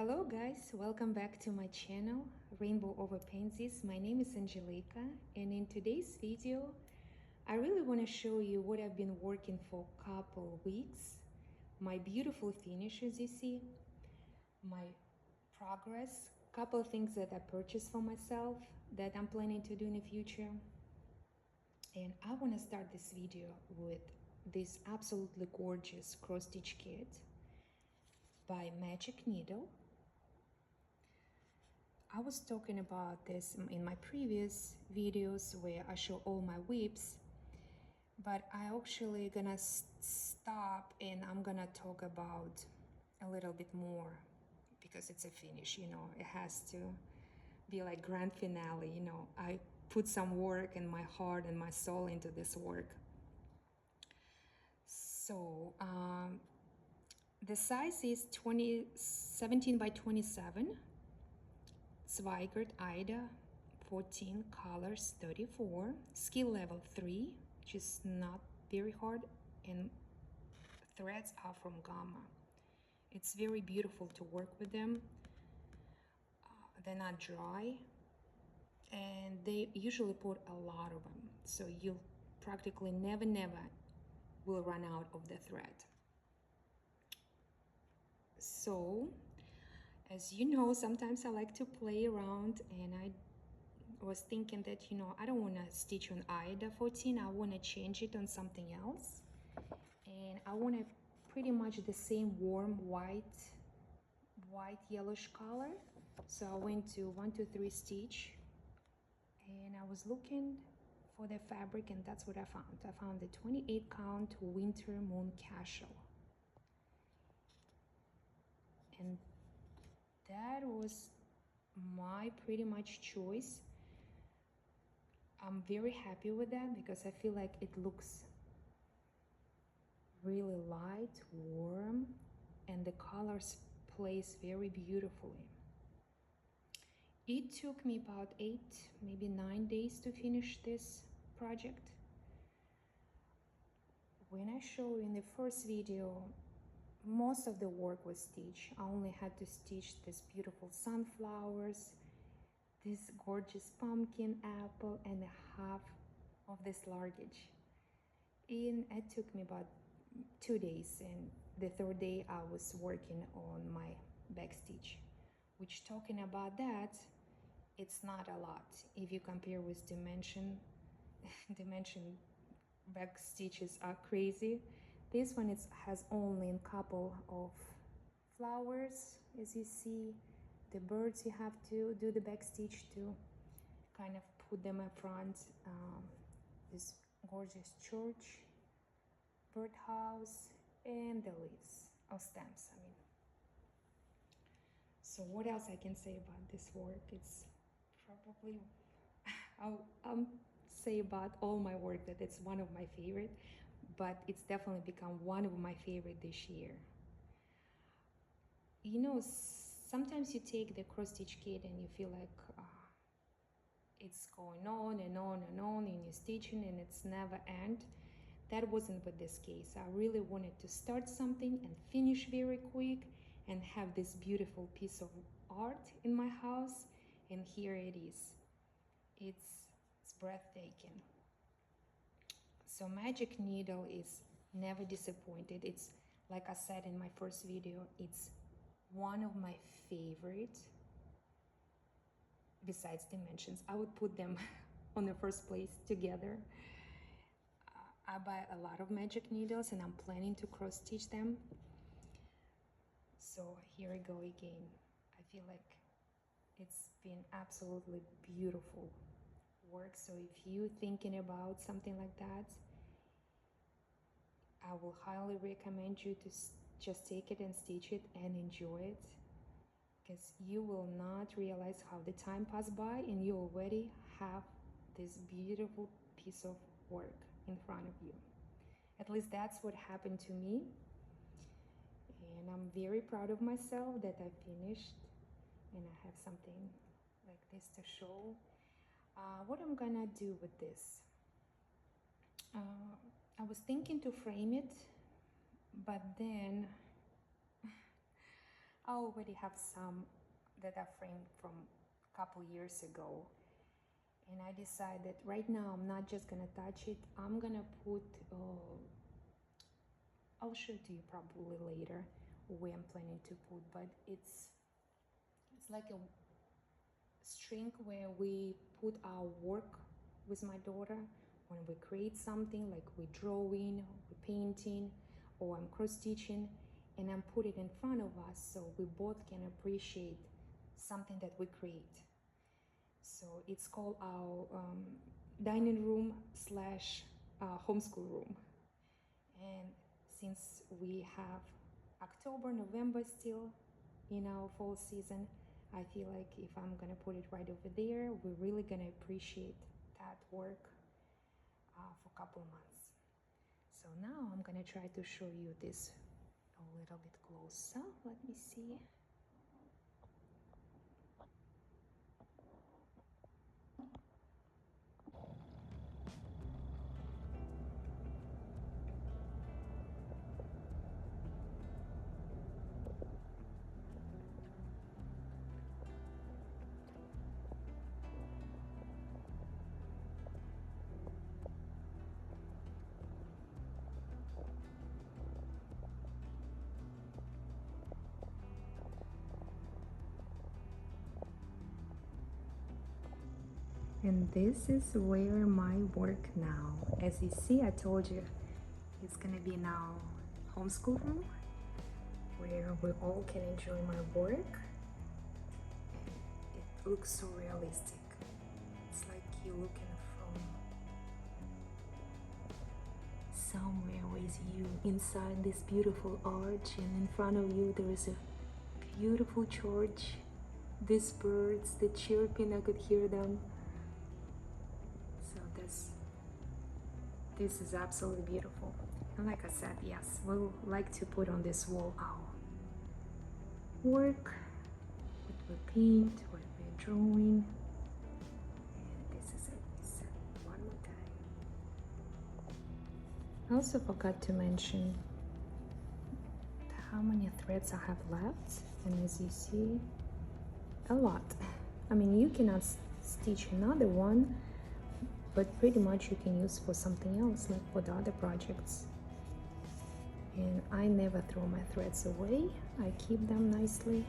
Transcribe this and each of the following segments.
Hello guys, welcome back to my channel, Rainbow Over Pansies. My name is Angelica, and in today's video, I really want to show you what I've been working for a couple weeks, my beautiful finishes you see, my progress, couple of things that I purchased for myself that I'm planning to do in the future. And I want to start this video with this absolutely gorgeous cross-stitch kit by Magic Needle. I was talking about this in my previous videos where I show all my whips, but I actually gonna stop and I'm gonna talk about a little bit more because it's a finish, you know, it has to be like grand finale, you know. I put some work and my heart and my soul into this work. So the size is 17 by 27. Zweigert Ida 14, colors 34, skill level 3, which is not very hard, and threads are from Gamma. It's very beautiful to work with them. They're not dry, and they usually put a lot of them, so you'll practically never will run out of the thread. So as you know, sometimes I like to play around, and I was thinking that, you know, I don't want to stitch on Ida 14, I want to change it on something else, and I want to pretty much the same warm white yellowish color. So I went to 1 2 3 stitch, and I was looking for the fabric, and that's what I found the 28 count winter moon casual, and that was my pretty much choice. I'm very happy with that because I feel like it looks really light, warm, and the colors place very beautifully. It took me about 8, maybe 9 days to finish this project. When I showed in the first video, most of the work was stitched. I only had to stitch these beautiful sunflowers, this gorgeous pumpkin apple, and half of this luggage. And it took me about 2 days, and the third day I was working on my back stitch, which, talking about that, it's not a lot if you compare with dimension. Dimension back stitches are crazy. This one has only a couple of flowers, as you see. The birds, you have to do the back stitch to kind of put them up front. This gorgeous church, birdhouse, and the leaves or stems, I mean. So what else I can say about this work? It's probably, I'll say about all my work that it's one of my favorite, but it's definitely become one of my favorite this year. You know, sometimes you take the cross-stitch kit and you feel like it's going on and on and on, and you're stitching and it's never end. That wasn't with this case. I really wanted to start something and finish very quick and have this beautiful piece of art in my house, and here it is. It's breathtaking. So Magic Needle is never disappointed. It's, like I said in my first video, it's one of my favorite besides Dimensions. I would put them on the first place together. I buy a lot of Magic Needles and I'm planning to cross stitch them. So here I go again. I feel like it's been absolutely beautiful work. So if you're thinking about something like that, I will highly recommend you to just take it and stitch it and enjoy it, because you will not realize how the time passed by and you already have this beautiful piece of work in front of you. At least that's what happened to me, and I'm very proud of myself that I finished and I have something like this to show. What I'm gonna do with this, I was thinking to frame it, but then I already have some that are framed from a couple years ago, and I decided right now I'm not just gonna touch it. I'm gonna put I'll show it to you probably later where I'm planning to put, but it's like a string where we put our work with my daughter when we create something, like we're drawing, we're painting, or I'm cross stitching, and I'm put it in front of us so we both can appreciate something that we create. So it's called our dining room slash homeschool room. And since we have October, November still in our fall season, I feel like if I'm gonna put it right over there, we're really gonna appreciate that work for a couple months. So now I'm gonna try to show you this a little bit closer. Let me see. And this is where my work now. As you see, I told you it's gonna be now homeschool room where we all can enjoy my work. And it looks so realistic. It's like you're looking from somewhere with you inside this beautiful arch, and in front of you there is a beautiful church. These birds, the chirping, I could hear them. This is absolutely beautiful. And like I said, yes, we'll like to put on this wall our work, what we paint, what we're drawing. And this is it. So one more time. I also forgot to mention how many threads I have left. And as you see, a lot. I mean, you cannot stitch another one, but pretty much you can use for something else, like for the other projects. And I never throw my threads away. I keep them nicely.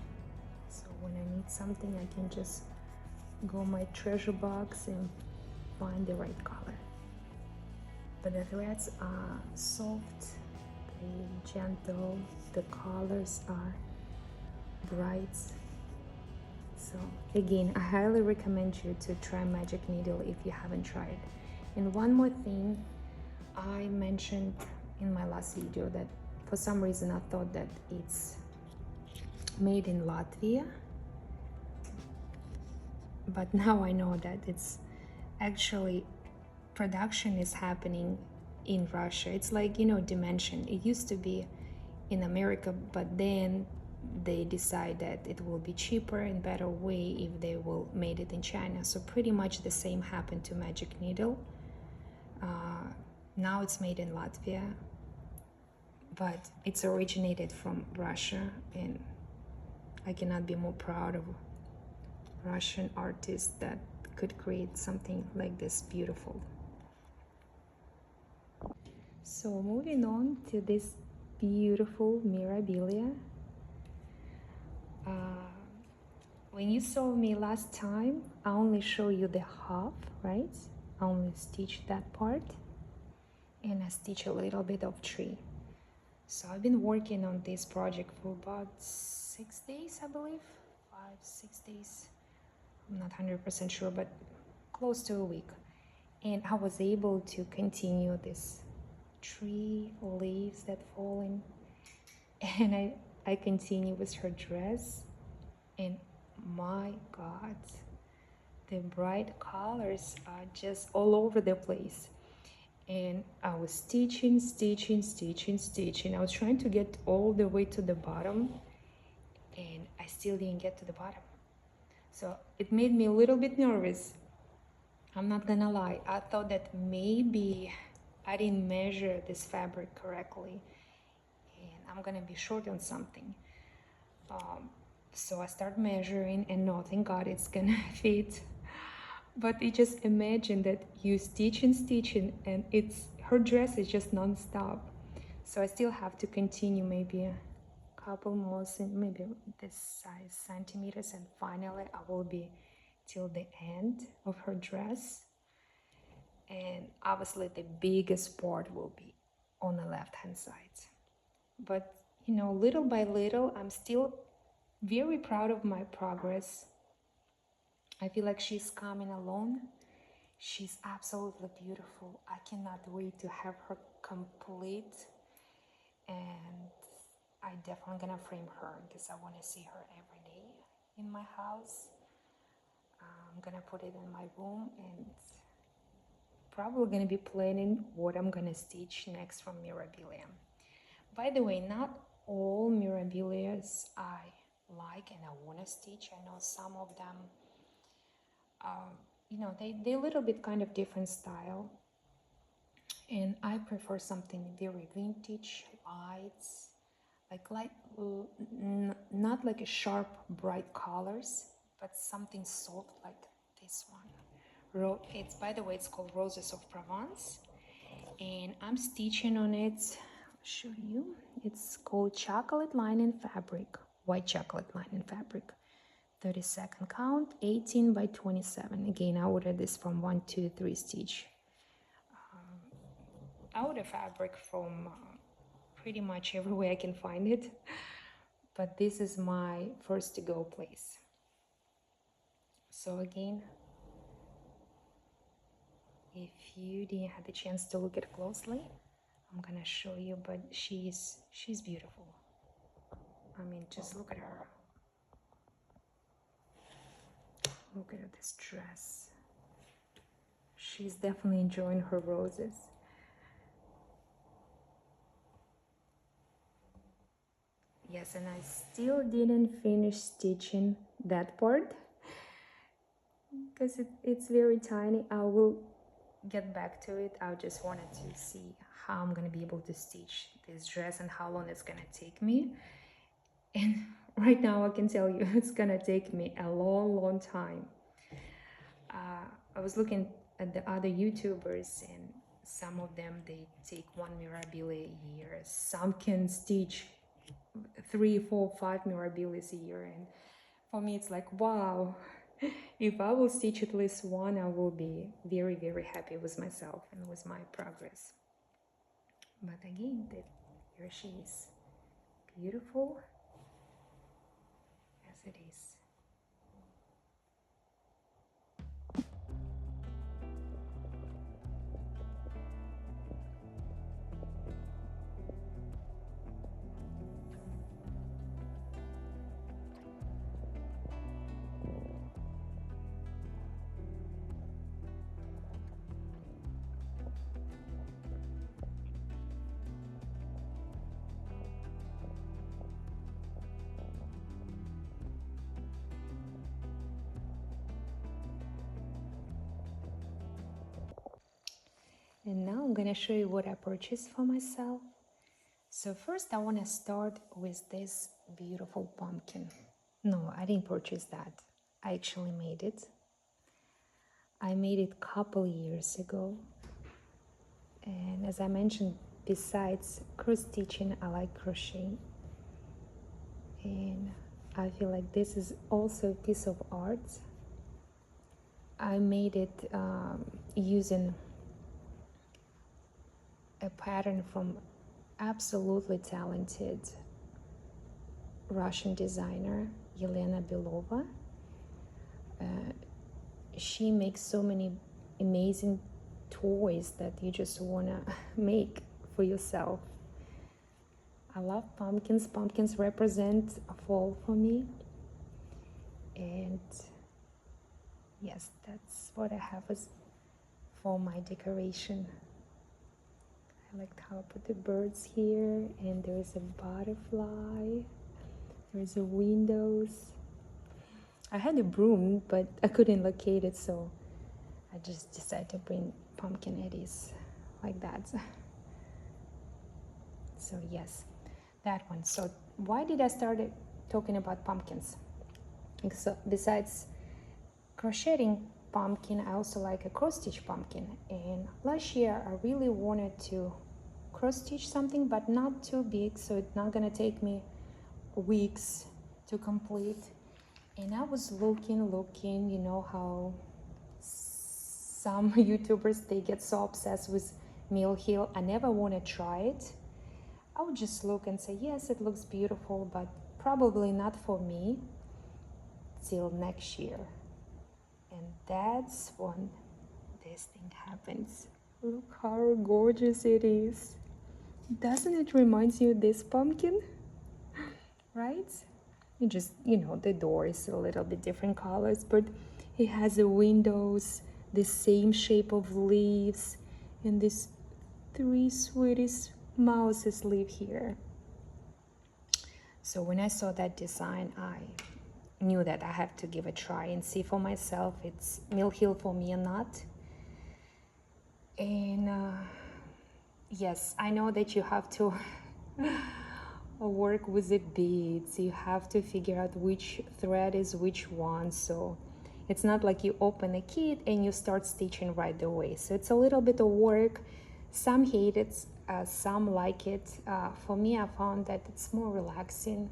So when I need something, I can just go my treasure box and find the right color. But the threads are soft, they're gentle, the colors are bright. So again, I highly recommend you to try magic needle if you haven't tried. And one more thing, I mentioned in my last video that for some reason I thought that it's made in Latvia, but now I know that it's actually production is happening in Russia. It's like, you know, Dimension. It used to be in America, but then they decide that it will be cheaper and better way if they will made it in China. So pretty much the same happened to Magic Needle. Now it's made in Latvia, but it's originated from Russia, and I cannot be more proud of Russian artists that could create something like this beautiful. So moving on to this beautiful mirabilia. When you saw me last time, I only show you the half, right? I only stitch that part, and I stitch a little bit of tree. So I've been working on this project for about 6 days, I believe, 5-6 days. I'm not 100% sure, but close to a week. And I was able to continue this tree leaves that falling, and I continue with her dress, and my God, the bright colors are just all over the place. And I was stitching. I was trying to get all the way to the bottom, and I still didn't get to the bottom. So it made me a little bit nervous. I'm not gonna lie. I thought that maybe I didn't measure this fabric correctly, and I'm gonna be short on something. So I start measuring, and no, thank God it's gonna fit. But you just imagine that you stitching, and her dress is just non-stop. So I still have to continue maybe a couple more, maybe this size centimeters, and finally I will be till the end of her dress. And obviously the biggest part will be on the left hand side. But you know, little by little, I'm still very proud of my progress. I feel like she's coming along. She's absolutely beautiful. I cannot wait to have her complete, and I definitely gonna frame her because I want to see her every day in my house. I'm gonna put it in my room, and probably gonna be planning what I'm gonna stitch next from Mirabilia. By the way, not all Mirabilias I like and I want to stitch. I know some of them, you know, they a little bit kind of different style, and I prefer something very vintage, light, not like a sharp, bright colors, but something soft like this one. It's, by the way, it's called Roses of Provence, and I'm stitching on it. I'll show you. It's called Chocolate Lining Fabric, white chocolate lining fabric. 32nd count, 18 by 27. Again, I ordered this from 123 Stitch. I order fabric from pretty much everywhere I can find it, but this is my first to go place. So again, if you didn't have the chance to look at it closely, I'm gonna show you, but she's beautiful. I mean, just look at her. Look at this dress. She's definitely enjoying her roses. Yes, and I still didn't finish stitching that part because it's very tiny. I will get back to it. I just wanted to see how I'm gonna be able to stitch this dress and how long it's gonna take me. And right now I can tell you it's gonna take me a long time. I was looking at the other YouTubers, and some of them, they take one Mirabilia a year. Some can stitch 3, 4, 5 Mirabilis a year, and for me it's like, wow, if I will stitch at least one, I will be very happy with myself and with my progress. But again, here she is, beautiful as it is. And now I'm gonna show you what I purchased for myself. So first I want to start with this beautiful pumpkin. No, I didn't purchase that. I actually made it. I made it a couple years ago. And as I mentioned, besides cross stitching, I like crochet. And I feel like this is also a piece of art. I made it using a pattern from absolutely talented Russian designer Yelena Belova. She makes so many amazing toys that you just want to make for yourself. I love pumpkins. Pumpkins represent fall for me. And yes, that's what I have as for my decoration. I like how I put the birds here, and there's a butterfly, there's a windows. I had a broom, but I couldn't locate it, so I just decided to bring pumpkin eddies like that. So yes, that one. So why did I start talking about pumpkins. So besides crocheting pumpkin, I also like a cross stitch pumpkin. And last year I really wanted to cross stitch something, but not too big, so it's not gonna take me weeks to complete. And I was looking, you know how some YouTubers, they get so obsessed with mill heel. I never want to try it. I would just look and say, yes, it looks beautiful, but probably not for me till next year. And that's when this thing happens. Look how gorgeous it is. Doesn't it remind you of this pumpkin? Right? You just, you know, the door is a little bit different colors, but it has the windows, the same shape of leaves, and these three sweetest mouses live here. So when I saw that design, I knew that I have to give a try and see for myself it's mill heel for me or not. And yes, I know that you have to work with the beads. You have to figure out which thread is which one. So it's not like you open a kit and you start stitching right away. So it's a little bit of work. Some hate it, some like it. For me, I found that it's more relaxing,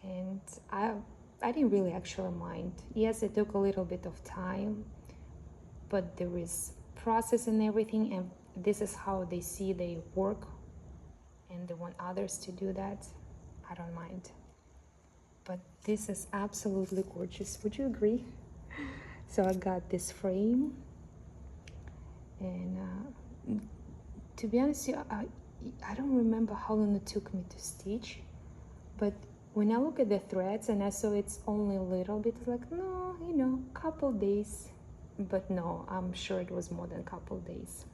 and I didn't really actually mind. Yes, it took a little bit of time, but there is process and everything, and this is how they see they work, and they want others to do that. I don't mind. But this is absolutely gorgeous. Would you agree? So I got this frame, and to be honest, I don't remember how long it took me to stitch, but when I look at the threads and I saw it's only a little bit, it's like, no, you know, couple days. But no, I'm sure it was more than a couple days.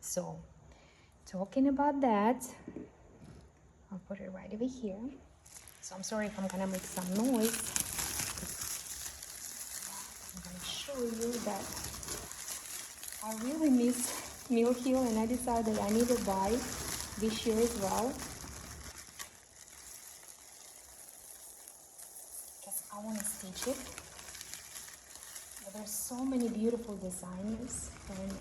So talking about that, I'll put it right over here. So I'm sorry if I'm gonna make some noise. I'm gonna show you that I really miss mill heel, and I decided I need to buy this year as well, because I want to stitch it. But there's so many beautiful designers and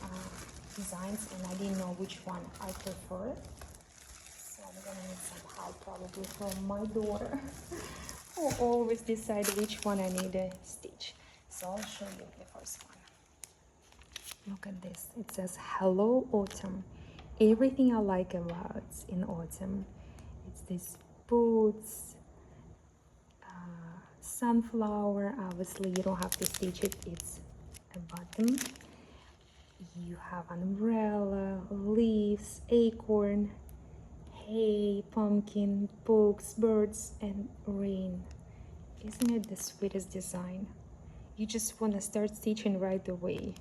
designs, and I didn't know which one I prefer. So I'm gonna need some help probably from my daughter, who always decide which one I need to stitch. So I'll show you the first one. Look at this. It says, "Hello Autumn. Everything I like about in autumn." It's these boots, sunflower. Obviously, you don't have to stitch it. It's a bottom. You have umbrella, leaves, acorn, hay, pumpkin, books, birds, and rain. Isn't it the sweetest design? You just want to start stitching right away.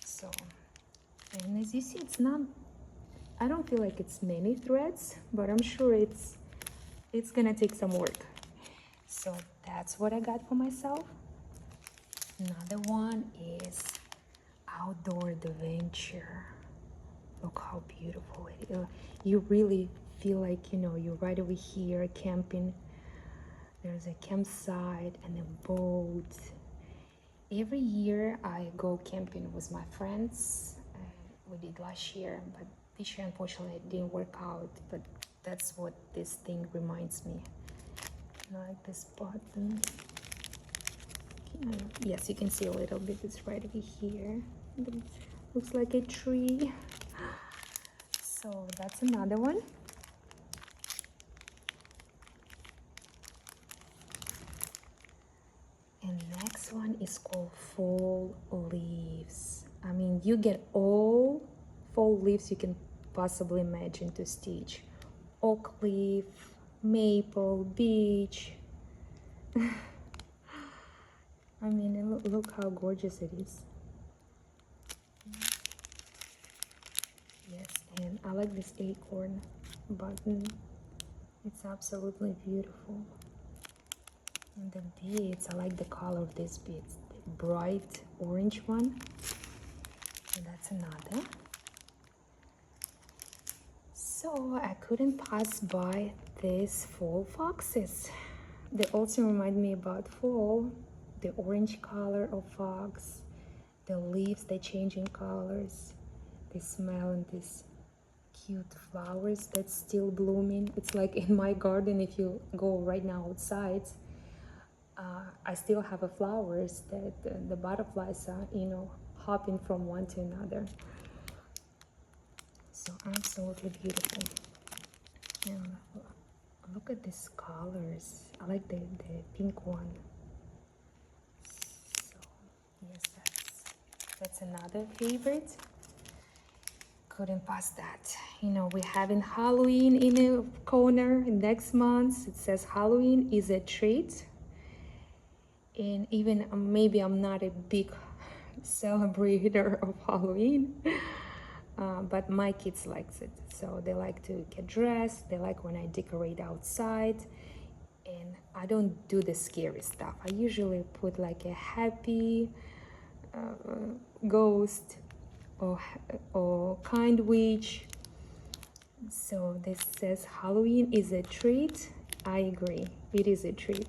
So, and as you see, it's not, I don't feel like it's many threads, but I'm sure it's gonna take some work. So that's what I got for myself. Another one is outdoor adventure. Look how beautiful it is. You really feel like, you know, you're right over here camping. There's a campsite and a boat. Every year I go camping with my friends. We did last year, but this year unfortunately it didn't work out. But that's what this thing reminds me. Like this button. Yes, you can see a little bit. It's right over here. It looks like a tree. So that's another one. And next one is called fall leaves. I mean, you get all fall leaves you can possibly imagine to stitch. Oak leaf, maple, beech. I mean, look how gorgeous it is. Yes, and I like this acorn button. It's absolutely beautiful. And the beads, I like the color of these beads, the bright orange one. And that's another. So I couldn't pass by these fall foxes. They also remind me about fall. The orange color of fox, the leaves, they change in colors, the smell, and these cute flowers that's still blooming. It's like in my garden, if you go right now outside, I still have flowers that the butterflies are, you know, hopping from one to another. So absolutely beautiful. And look at these colors. I like the pink one. So yes, that's another favorite. Couldn't pass that. You know, we're having Halloween in a corner next month. It says Halloween is a treat. And even maybe I'm not a big celebrator of Halloween, but my kids likes it. So they like to get dressed. They like when I decorate outside. And I don't do the scary stuff. I usually put like a happy ghost or kind witch. So this says Halloween is a treat. I agree, it is a treat.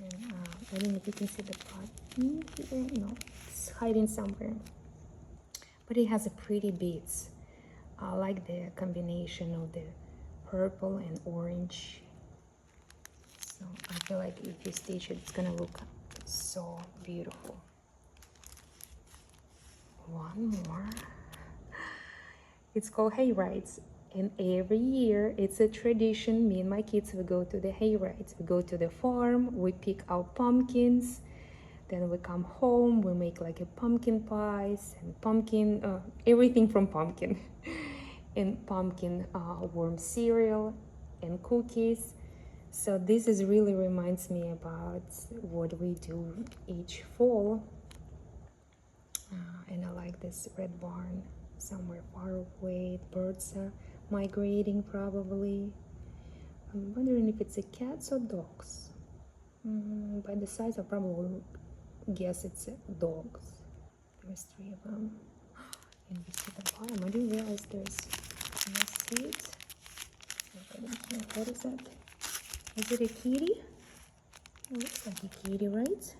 And I don't know if you can see the pot. No, it's hiding somewhere. But it has a pretty beads. I like the combination of the purple and orange. So I feel like if you stitch it, it's gonna look so beautiful. One more. It's called Hayrides. And every year, it's a tradition. Me and my kids, we go to the hayrides. We go to the farm, we pick out pumpkins, then we come home, we make like a pumpkin pies and pumpkin, everything from pumpkin. And pumpkin warm cereal and cookies. So this is really reminds me about what we do each fall. And I like this red barn somewhere far away. Birds are migrating probably. I'm wondering if it's a cats or dogs. By the size I probably guess it's dogs. There's 3 of them. And we see the bottom. I didn't realize there's no seeds. What is that? Is it a kitty? It looks like a kitty, right?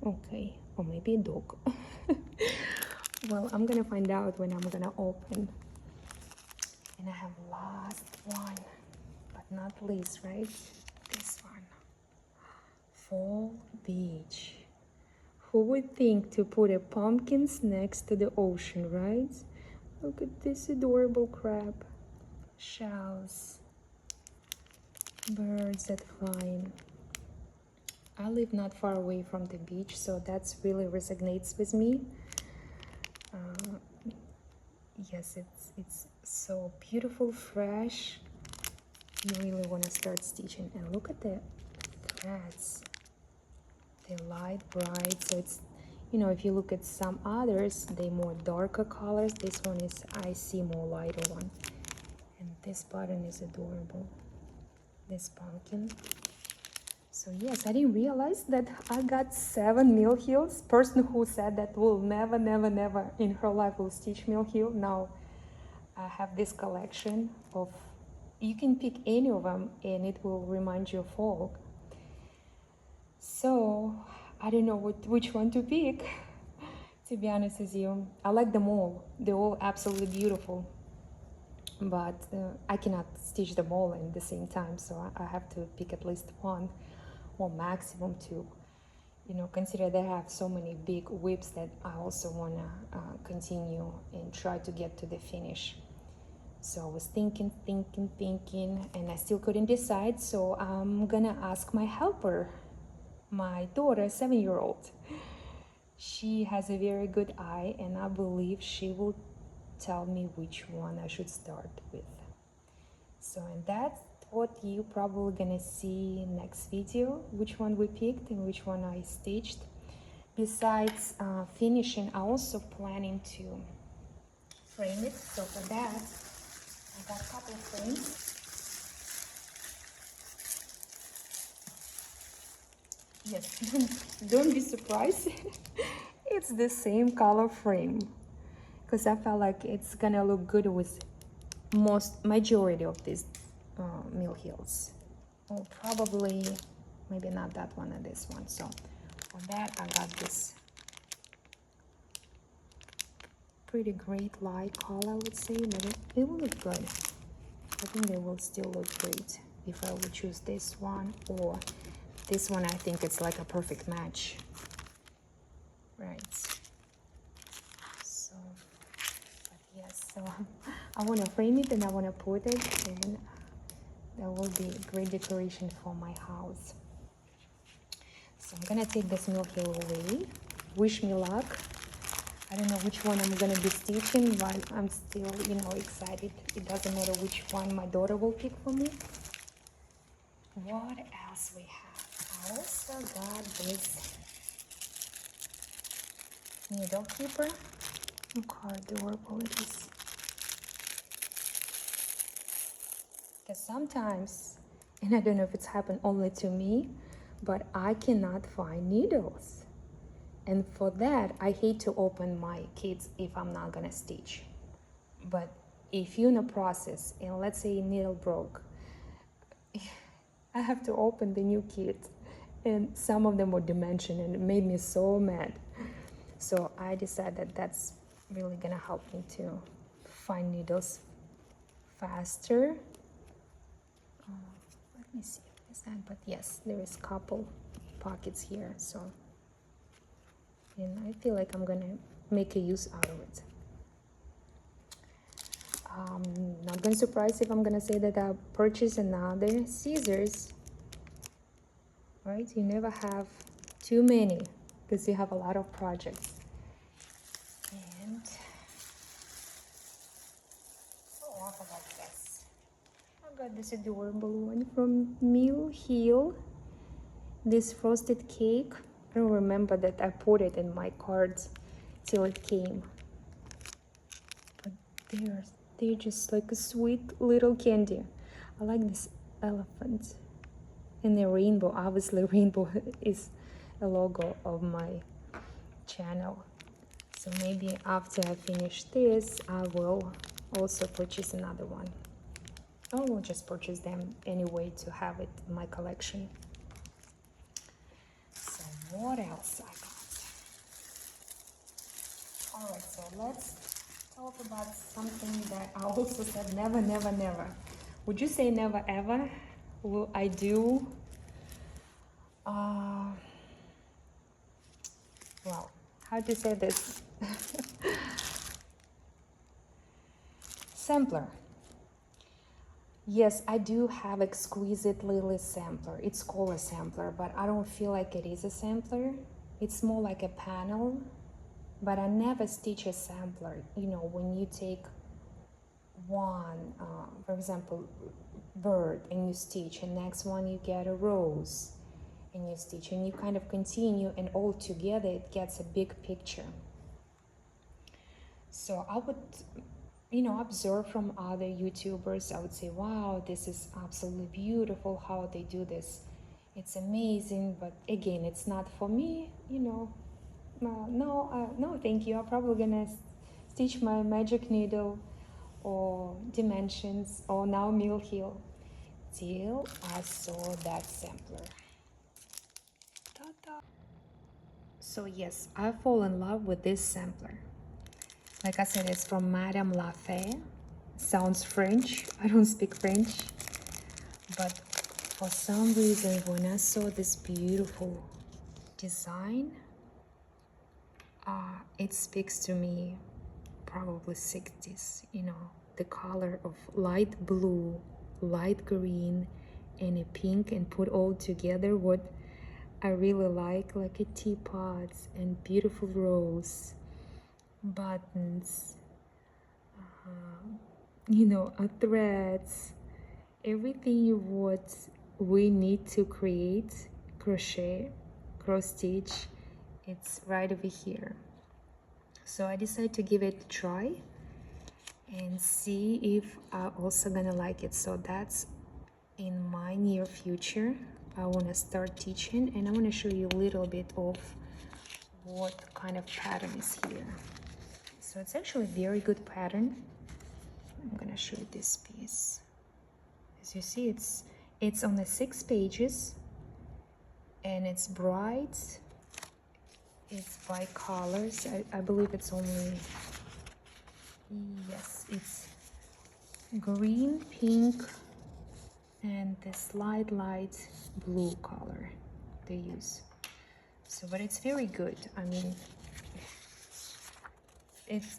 Okay, or maybe a dog. Well, I'm gonna find out when I'm gonna open. And I have last one, but not least, right? This one. Fall Beach. Who would think to put a pumpkins next to the ocean, right? Look at this adorable crab. Shells. Birds that flying. I live not far away from the beach, so that's really resonates with me. Yes, it's so beautiful, fresh. You really want to start stitching. And look at the threads. They're light, bright. So it's, you know, if you look at some others, they're more darker colors. This one is, I see more lighter one. And this button is adorable. This pumpkin. So yes, I didn't realize that I got 7 mill heels. Person who said that will never in her life will stitch mill heel. Now I have this collection of, you can pick any of them and it will remind you of fall. So I don't know which one to pick, to be honest with you. I like them all. They're all absolutely beautiful. But I cannot stitch them all at the same time, so I have to pick at least one. Or maximum 2. You know, consider they have so many big whips that I also want to continue and try to get to the finish. So I was thinking, and I still couldn't decide. So I'm gonna ask my helper, my daughter, 7-year-old. She has a very good eye, and I believe she will tell me which one I should start with. So, and that's what you probably gonna see next video, which one we picked and which one I stitched. Besides finishing, I also planning to frame it. So for that, I got a couple of frames. Yes, don't be surprised. It's the same color frame, because I felt like it's gonna look good with majority of these mill heels. Oh, probably maybe not that one and this one. So for that I got this pretty great light color, I would say, but it will look good. I think they will still look great if I would choose this one or this one. I think it's like a perfect match, right? So, but yes, so I want to frame it and I want to put it, and that will be a great decoration for my house. So I'm gonna take this mill heel away. Wish me luck. I don't know which one I'm gonna be stitching, but I'm still, you know, excited. It doesn't matter which one my daughter will pick for me. What else we have? I also got this needle keeper. Look how adorable it is. Because sometimes, and I don't know if it's happened only to me, but I cannot find needles. And for that, I hate to open my kits if I'm not gonna stitch. But if you're in a process and let's say a needle broke, I have to open the new kit, and some of them were dimension and it made me so mad. So I decided that that's really gonna help me to find needles faster. Let me see what is that, but yes, there is a couple pockets here, so, and I feel like I'm gonna make a use out of it. Not gonna surprise if I'm gonna say that I purchased another scissors. Right, you never have too many because you have a lot of projects. And oh, I forgot this. I got this adorable one from Mill Hill. This frosted cake. I don't remember that I put it in my cards till it came. But they're just like a sweet little candy. I like this elephant. And the rainbow, obviously rainbow is a logo of my channel. So maybe after I finish this, I will also purchase another one. I will just purchase them anyway to have it in my collection. So what else I got? All right, so let's talk about something that I also said never, never, never. Would you say never ever? Will I do? Well, how to say this? Sampler. Yes, I do have exquisite lily sampler. It's called a sampler, but I don't feel like it is a sampler. It's more like a panel, but I never stitch a sampler. You know, when you take one, for example, bird, and you stitch, and next one you get a rose, and you stitch, and you kind of continue, and all together it gets a big picture. So I would, you know, observe from other YouTubers. I would say, wow, this is absolutely beautiful how they do this. It's amazing, but again, it's not for me, you know. No, thank you. I'm probably gonna stitch my magic needle or dimensions or now mill heel till I saw that sampler. Ta-da. So yes, I fall in love with this sampler. Like I said, it's from Madame la Fée. Sounds French. I don't speak French, but for some reason when I saw this beautiful design, it speaks to me. Probably 60s, you know, the color of light blue, light green, and a pink, and put all together what I really like a teapots and beautiful rose buttons, you know, threads, everything what we need to create crochet, cross stitch, it's right over here. So I decided to give it a try and see if I'm also gonna like it. So that's in my near future. I want to start teaching, and I want to show you a little bit of what kind of pattern is here. So it's actually a very good pattern. I'm gonna show you this piece. As you see, it's on the 6 pages, and it's bright. It's by colors. I believe it's only, yes, it's green, pink, and this light blue color they use. So, but it's very good. I mean,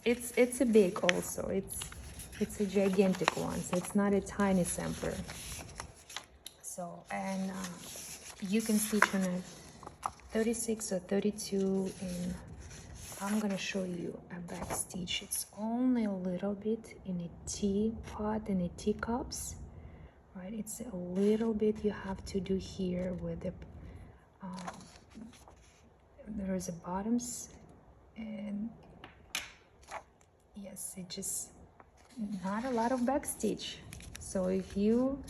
it's a big also. It's a gigantic one, so it's not a tiny sampler. So, and you can stitch on a 36 or 32, and I'm gonna show you a back stitch. It's only a little bit in a teapot and a teacups, right? It's a little bit you have to do here with the there's a bottoms, and yes, it just not a lot of back stitch. So if you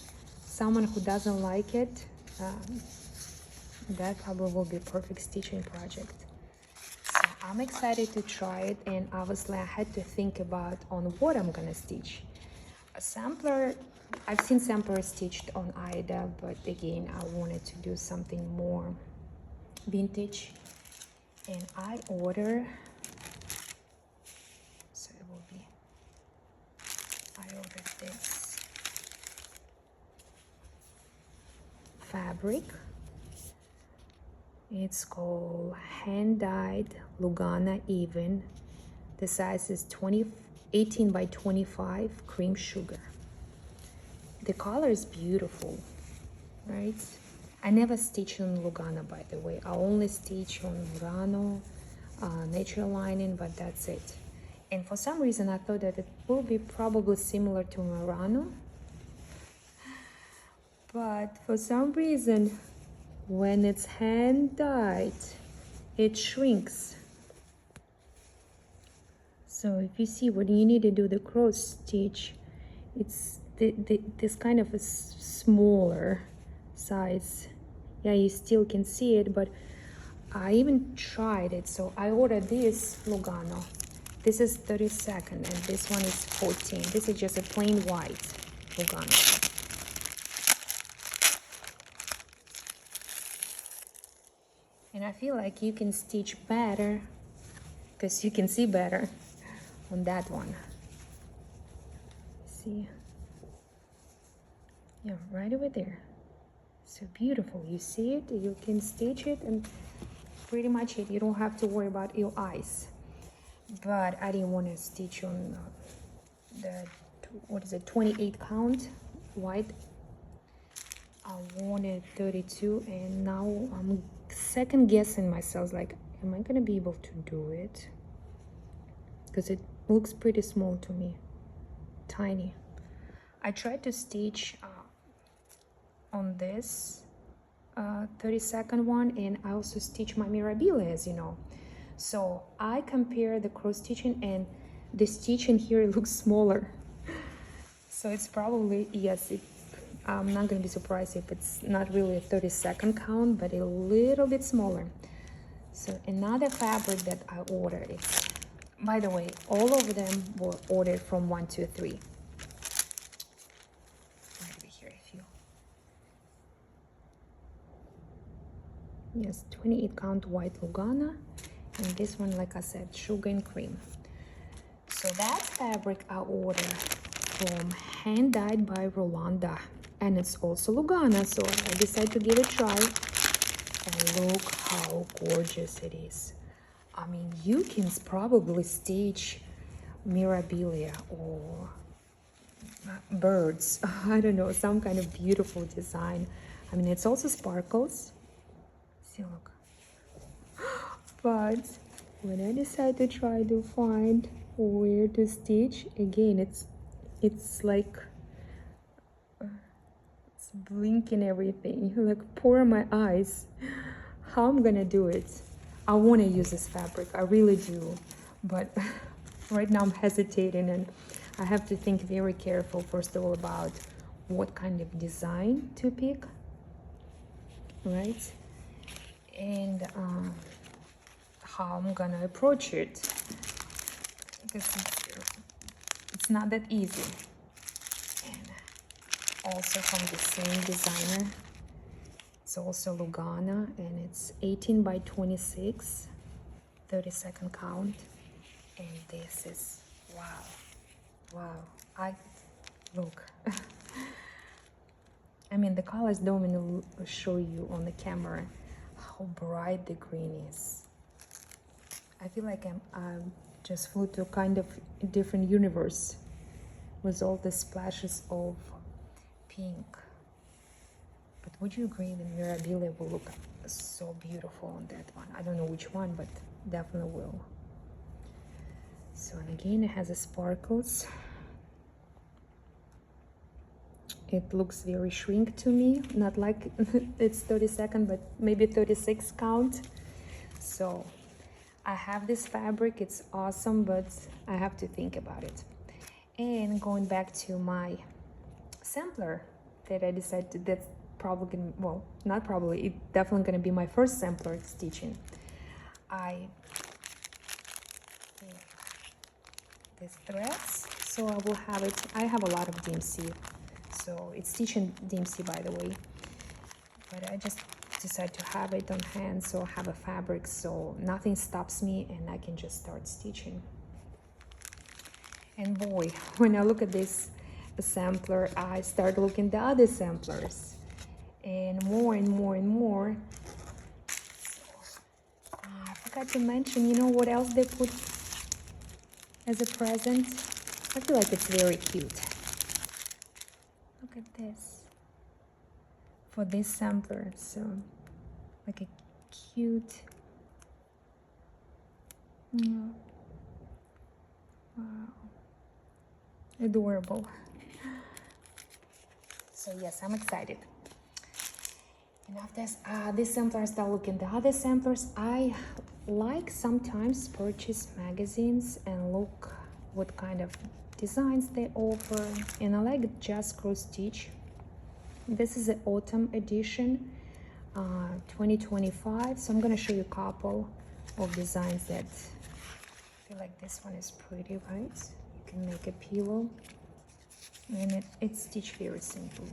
someone who doesn't like it, that probably will be a perfect stitching project. So I'm excited to try it, and obviously I had to think about on what I'm gonna stitch. A sampler, I've seen samplers stitched on Aida, but again I wanted to do something more vintage, and I ordered this fabric. It's called hand dyed Lugana even. The size is 18 by 25 cream sugar. The color is beautiful, right? I never stitch on Lugana, by the way. I only stitch on Murano, natural lining, but that's it. And for some reason I thought that it will be probably similar to Murano, but for some reason when it's hand dyed it shrinks. So if you see, when you need to do the cross stitch, it's this kind of a smaller size. Yeah, you still can see it, but I even tried it. So I ordered this Lugano. This is 32nd, and this one is 14. This is just a plain white Lugano. And I feel like you can stitch better because you can see better on that one. See? Yeah, right over there. So beautiful. You see it, you can stitch it, and pretty much it. You don't have to worry about your eyes. But I didn't want to stitch on the 28 count white. I wanted 32, and now I'm second guessing myself, like, am I gonna be able to do it? Because it looks pretty small to me, tiny. I tried to stitch on this 32nd one, and I also stitch my Mirabile, as you know. So I compare the cross stitching, and the stitching here looks smaller. So it's probably, yes, I'm not gonna be surprised if it's not really a 32nd count, but a little bit smaller. So another fabric that I ordered is, by the way, all of them were ordered from 123. Right over here, if you, yes, 28 count white Lugana, and this one, like I said, sugar and cream. So that fabric I ordered from Hand Dyed by Rolanda, and it's also Lugana, so I decided to give it a try. And look how gorgeous it is. I mean, you can probably stitch Mirabilia or birds, I don't know, some kind of beautiful design. I mean, it's also sparkles. See, look. But when I decide to try to find where to stitch, again, it's like it's blinking everything, like pour my eyes. How I'm gonna do it? I want to use this fabric, I really do, but right now I'm hesitating, and I have to think very careful, first of all, about what kind of design to pick, right? And how I'm gonna approach it. because it's not that easy. And also from the same designer. It's also Lugana, and it's 18 by 26, 30-second count. And this is, wow, look. I mean, the colors don't even show you on the camera how bright the green is. I feel like I just flew to a kind of different universe with all the splashes of pink. But would you agree that Mirabilia will look so beautiful on that one? I don't know which one, but definitely will. So, and again, it has the sparkles. It looks very shrink to me, not like it's 30-second, but maybe 36 count. So I have this fabric, it's awesome, but I have to think about it. And going back to my sampler that I decided that's probably gonna, well, not probably, it's definitely gonna be my first sampler stitching. These threads, so I will have it. I have a lot of DMC, so it's stitching DMC, by the way, but I just decided to have it on hand, so I have a fabric, so nothing stops me and I can just start stitching. And boy, when I look at this sampler, I start looking at the other samplers and more and more and more. I forgot to mention, you know what else they put as a present? I feel like it's very cute. Look at this. For this sampler, so like a cute, wow, adorable. So yes, I'm excited. And after this sampler, I start looking at the other samplers. I like sometimes purchase magazines and look what kind of designs they offer, and I like Just Cross Stitch. This is the autumn edition, 2025. So I'm gonna show you a couple of designs that I feel like this one is pretty, right? You can make a pillow, and it's stitched very simply.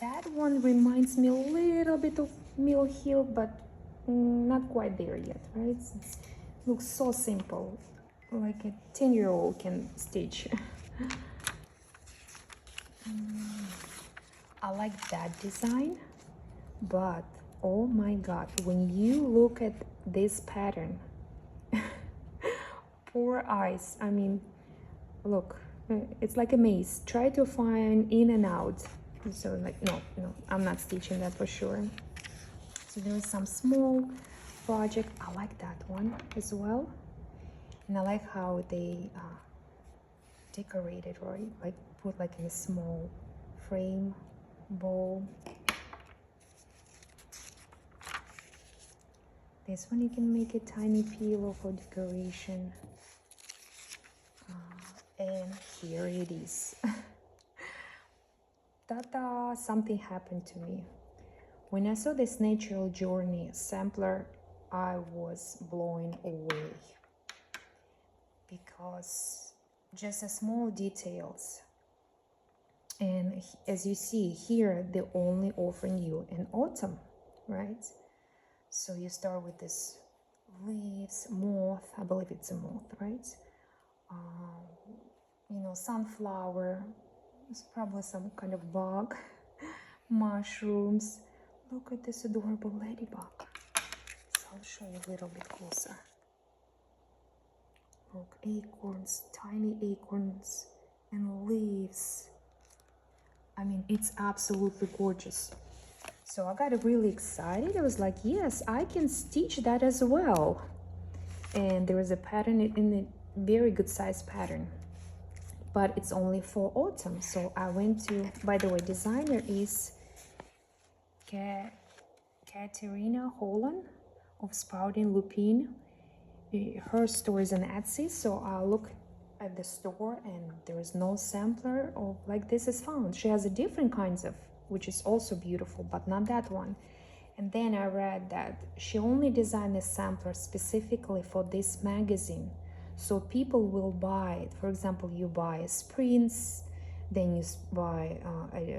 That one reminds me a little bit of Mill Hill, but not quite there yet, right? It looks so simple, like a 10-year-old can stitch. I like that design, but oh my god, when you look at this pattern, poor eyes, I mean, look, it's like a maze. Try to find in and out. So like, no, I'm not stitching that for sure. So there is some small project. I like that one as well. And I like how they decorated, right? Like put like in a small frame bowl. This one you can make a tiny pillow for decoration. And here it is. Ta-da! Something happened to me. When I saw this Natural Journey sampler, I was blown away. Because just the small details. And as you see here, they're only offering you in autumn, right? So you start with this leaves, moth, I believe it's a moth, right? You know, sunflower, it's probably some kind of bug, mushrooms. Look at this adorable ladybug. So I'll show you a little bit closer. Look, acorns, tiny acorns and leaves. I mean, it's absolutely gorgeous. So I got really excited. I was like, yes, I can stitch that as well. And there is a pattern in a very good size pattern, but it's only for autumn. So I went to, by the way, designer is Katerina Holan of Sprouting Lupine. Her store is on Etsy, so I look at the store and there is no sampler of like this is found. She has a different kinds of, which is also beautiful, but not that one. And then I read that she only designed a sampler specifically for this magazine. So people will buy, for example, you buy sprints, then you buy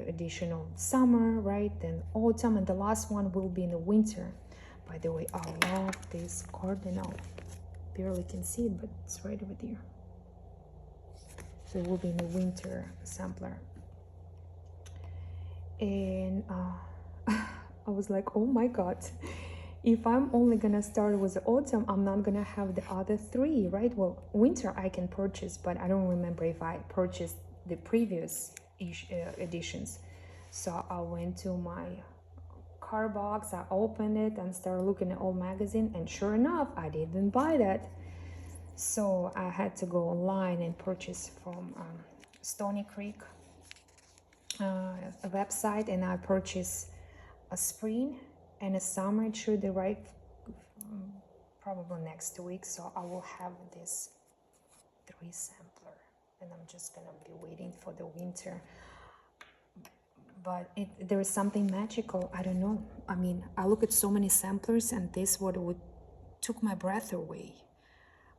additional summer, right? Then autumn, and the last one will be in the winter. By the way, I love this cardinal. Barely can see it, but it's right over there. So it will be in the winter sampler. And I was like, oh my God, if I'm only gonna start with the autumn, I'm not gonna have the other three, right? Well, winter I can purchase, but I don't remember if I purchased the previous editions. So I went to my card box, I opened it and started looking at all magazine, and sure enough, I didn't buy that. So I had to go online and purchase from Stony Creek a website, and I purchased a spring and a summer. It should arrive probably next week, so I will have this 3 sampler, and I'm just gonna be waiting for the winter. But there is something magical. I don't know. I mean, I look at so many samplers, and this what would took my breath away.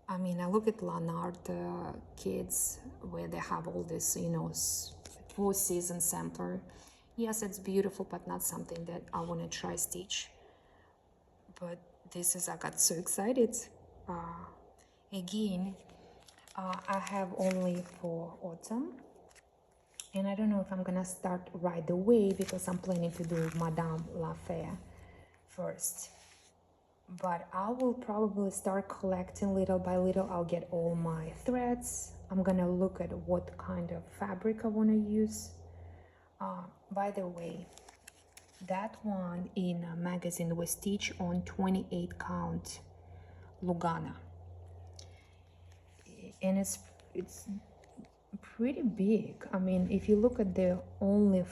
I mean, I look at Lanard kids where they have all this, you know, 4-season sampler. Yes, it's beautiful, but not something that I want to try stitch. But this is, I got so excited. Again, I have only for autumn. And I don't know if I'm gonna start right away because I'm planning to do Madame la Fée first. But I will probably start collecting little by little. I'll get all my threads. I'm gonna look at what kind of fabric I wanna use. By the way, that one in a magazine was stitched on 28 count Lugana. And it's pretty big. I mean, if you look at the only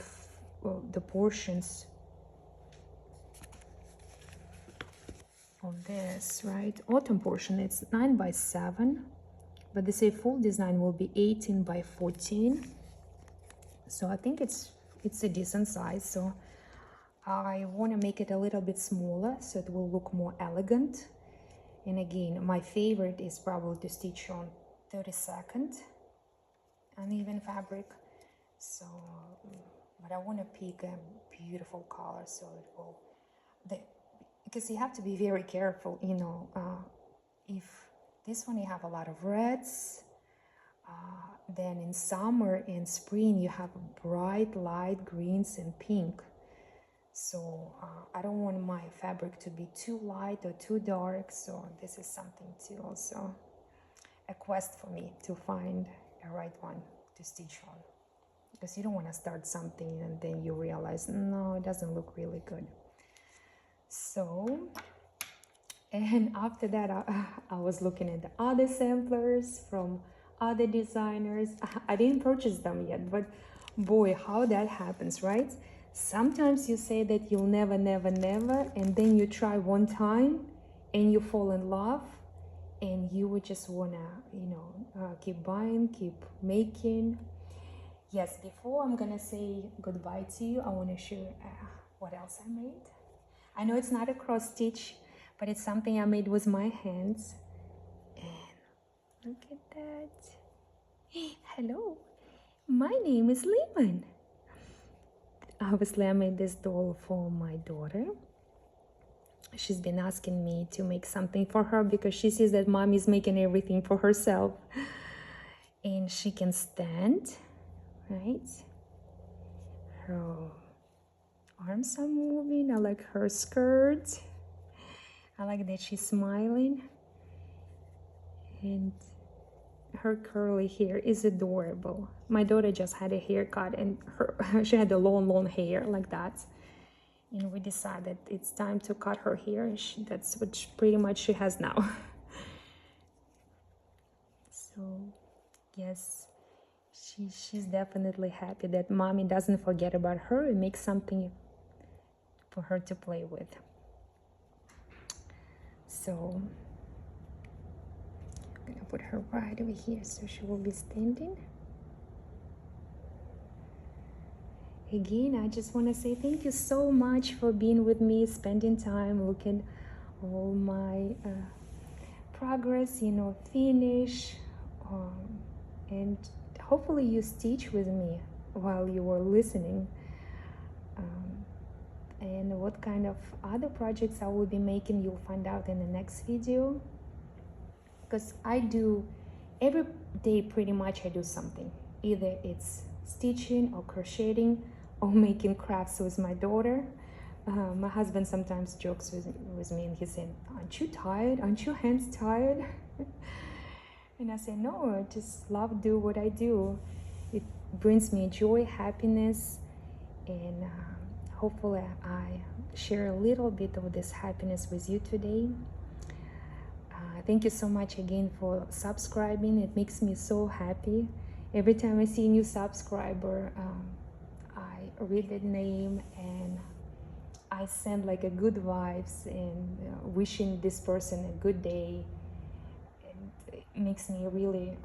the portions on this, right, autumn portion, it's 9 by 7, but they say full design will be 18 by 14. So I think it's a decent size. So I want to make it a little bit smaller so it will look more elegant. And again, my favorite is probably to stitch on 32nd uneven fabric. So but I want to pick a beautiful color so it will because you have to be very careful, you know, if this one you have a lot of reds, then in summer and spring you have bright light greens and pink. So I don't want my fabric to be too light or too dark. So this is something to also a quest for me to find a right one to stitch on, because you don't want to start something and then you realize, no, it doesn't look really good. So, and after that I was looking at the other samplers from other designers. I didn't purchase them yet, but boy, how that happens, right? Sometimes you say that you'll never, and then you try one time and you fall in love, and you would just wanna, you know, keep buying, keep making. Yes, before I'm gonna say goodbye to you, I want to show what else I made. I know it's not a cross stitch, but it's something I made with my hands. And look at that. Hello, my name is Lehman. Obviously, I made this doll for my daughter. She's been asking me to make something for her because she sees that mom is making everything for herself. And she can stand, right? Her arms are moving. I like her skirt. I like that she's smiling. And her curly hair is adorable. My daughter just had a haircut, and she had a long hair like that. And we decided it's time to cut her hair. That's what pretty much she has now. So, yes, she's definitely happy that mommy doesn't forget about her and makes something for her to play with. So, I'm gonna put her right over here so she will be standing. Again, I just want to say thank you so much for being with me, spending time, looking all my progress, you know, finish, and hopefully you stitch with me while you were listening. And what kind of other projects I will be making, you'll find out in the next video, because I do every day pretty much. I do something, either it's stitching or crocheting or making crafts with my daughter. My husband sometimes jokes with me and he said, "Aren't you tired? Aren't your hands tired?" And I say, "No, I just love do what I do. It brings me joy, happiness, and hopefully I share a little bit of this happiness with you today." Thank you so much again for subscribing. It makes me so happy. Every time I see a new subscriber, I read the name and I send like a good vibes and wishing this person a good day. And it makes me really,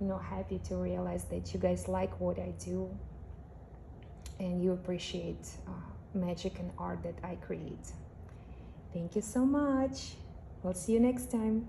you know, happy to realize that you guys like what I do and you appreciate magic and art that I create. Thank you so much. We'll see you next time.